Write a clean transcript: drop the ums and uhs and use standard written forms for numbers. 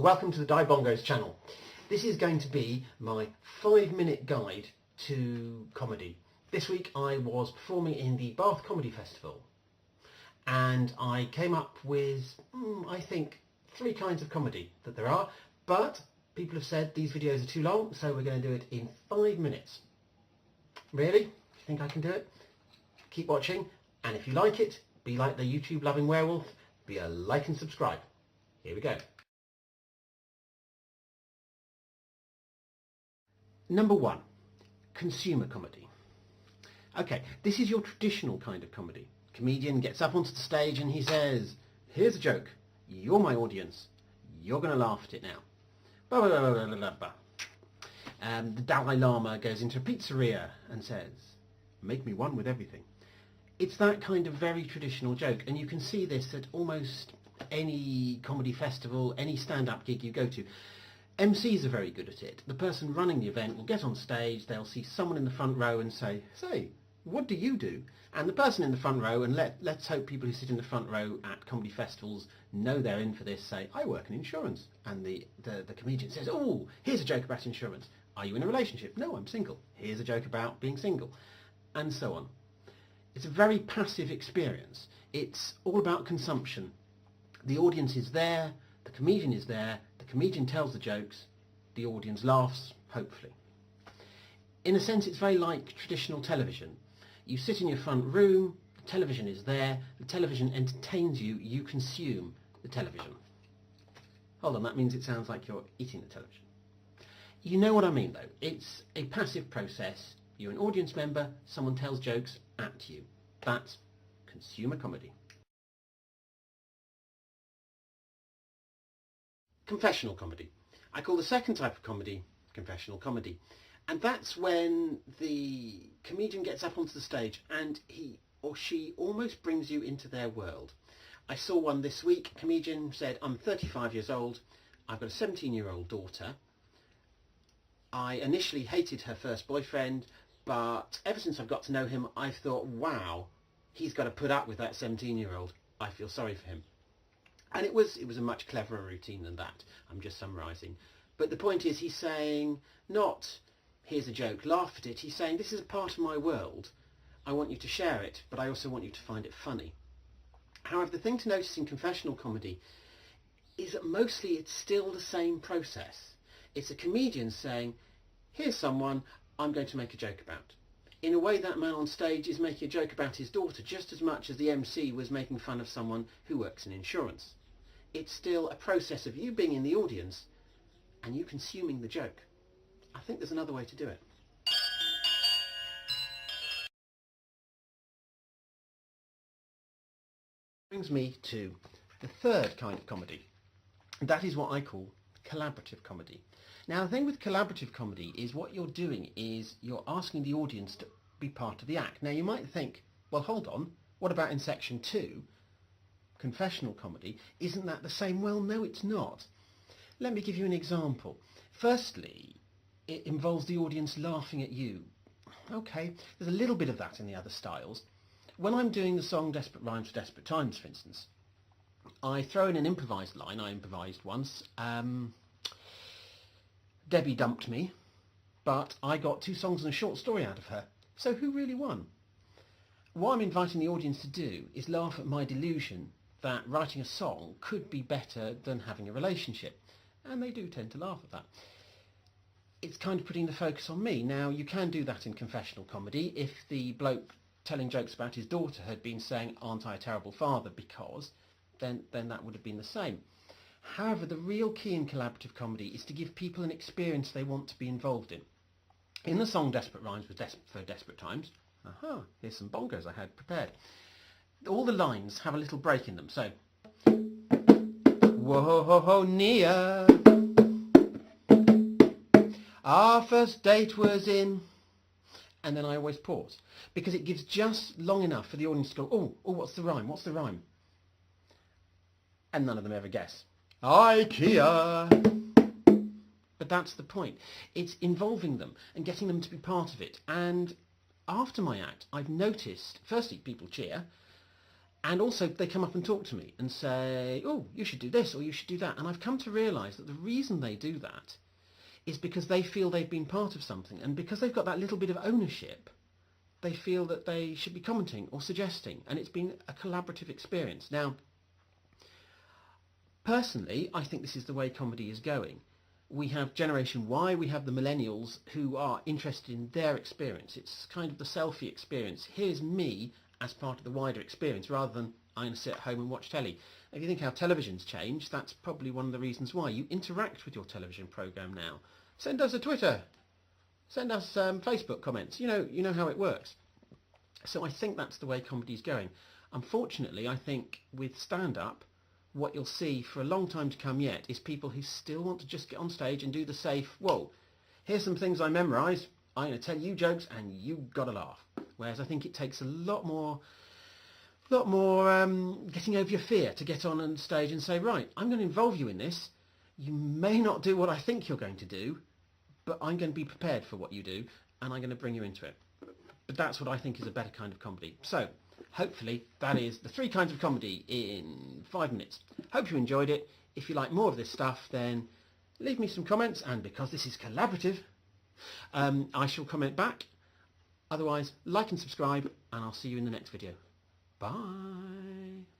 welcome to the Dai Bongos channel. This is going to be my 5-minute guide to comedy. This week I was performing in the Bath Comedy Festival and I came up with, I think, 3 kinds of comedy that there are, but people have said these videos are too long, so we're going to do it in 5 minutes. Really? You think I can do it? Keep watching, and if you like it, be like the YouTube loving werewolf, be a like and subscribe. Here we go. Number 1, consumer comedy. Okay, this is your traditional kind of comedy. Comedian gets up onto the stage and he says, here's a joke, you're my audience, you're going to laugh at it now. Blah, blah, blah, blah, blah, blah. The Dalai Lama goes into a pizzeria and says, make me one with everything. It's that kind of very traditional joke, and you can see this at almost any comedy festival, any stand-up gig you go to. MCs are very good at it. The person running the event will get on stage, they'll see someone in the front row and say, what do you do? And the person in the front row, and let's hope people who sit in the front row at comedy festivals know they're in for this, say, I work in insurance. And the comedian says, oh, here's a joke about insurance. Are you in a relationship? No, I'm single. Here's a joke about being single. And so on. It's a very passive experience. It's all about consumption. The audience is there, the comedian is there, the comedian tells the jokes, the audience laughs, hopefully. In a sense, it's very like traditional television. You sit in your front room, the television is there, the television entertains you, you consume the television. Hold on, that means it sounds like you're eating the television. You know what I mean though. It's a passive process. You're an audience member, someone tells jokes at you. That's consumer comedy. Confessional comedy. I call the second type of comedy confessional comedy. And that's when the comedian gets up onto the stage and he or she almost brings you into their world. I saw one this week. A comedian said, I'm 35 years old. I've got a 17-year-old daughter. I initially hated her first boyfriend, but ever since I've got to know him, I've thought, wow, he's got to put up with that 17-year-old. I feel sorry for him. And it was a much cleverer routine than that. I'm just summarising. But the point is, he's saying, not, here's a joke, laugh at it. He's saying, this is a part of my world. I want you to share it, but I also want you to find it funny. However, the thing to notice in confessional comedy is that mostly it's still the same process. It's a comedian saying, here's someone I'm going to make a joke about. In a way, that man on stage is making a joke about his daughter just as much as the MC was making fun of someone who works in insurance. It's still a process of you being in the audience and you consuming the joke. I think there's another way to do it. Brings me to the third kind of comedy. And that is what I call collaborative comedy. Now, the thing with collaborative comedy is what you're doing is you're asking the audience to be part of the act. Now, you might think, well, hold on, what about in section 2, confessional comedy? Isn't that the same? Well, no, it's not. Let me give you an example. Firstly, it involves the audience laughing at you. Okay, there's a little bit of that in the other styles. When I'm doing the song Desperate Rhymes for Desperate Times, for instance, I throw in an improvised line. I improvised once. Debbie dumped me, but I got 2 songs and a short story out of her. So who really won? What I'm inviting the audience to do is laugh at my delusion that writing a song could be better than having a relationship. And they do tend to laugh at that. It's kind of putting the focus on me. Now, you can do that in confessional comedy if the bloke telling jokes about his daughter had been saying, aren't I a terrible father, because then that would have been the same. However, the real key in collaborative comedy is to give people an experience they want to be involved in. In the song Desperate Rhymes for Desperate Times, here's some bongos I had prepared. All the lines have a little break in them, so whoa, Nia, our first date was in, and then I always pause, because it gives just long enough for the audience to go, oh, what's the rhyme, what's the rhyme? And none of them ever guess. IKEA. But that's the point. It's involving them and getting them to be part of it. And after my act, I've noticed, firstly, people cheer, And also they come up and talk to me and say, oh, you should do this or you should do that. And I've come to realise that the reason they do that is because they feel they've been part of something. And because they've got that little bit of ownership, they feel that they should be commenting or suggesting. And it's been a collaborative experience. Now, personally, I think this is the way comedy is going. We have Generation Y, we have the millennials who are interested in their experience. It's kind of the selfie experience. Here's me as part of the wider experience, rather than I'm going to sit at home and watch telly. If you think how television's changed, that's probably one of the reasons why. You interact with your television programme now. Send us a Twitter. Send us Facebook comments. You know how it works. So I think that's the way comedy's going. Unfortunately, I think with stand-up, what you'll see for a long time to come yet is people who still want to just get on stage and do the safe, whoa, here's some things I memorised, I'm going to tell you jokes and you got to laugh. Whereas I think it takes a lot more getting over your fear to get on stage and say, right, I'm going to involve you in this. You may not do what I think you're going to do, but I'm going to be prepared for what you do and I'm going to bring you into it. But that's what I think is a better kind of comedy. So hopefully that is the 3 kinds of comedy in 5 minutes. Hope you enjoyed it. If you like more of this stuff, then leave me some comments, and because this is collaborative, I shall comment back. Otherwise, like and subscribe, and I'll see you in the next video. Bye.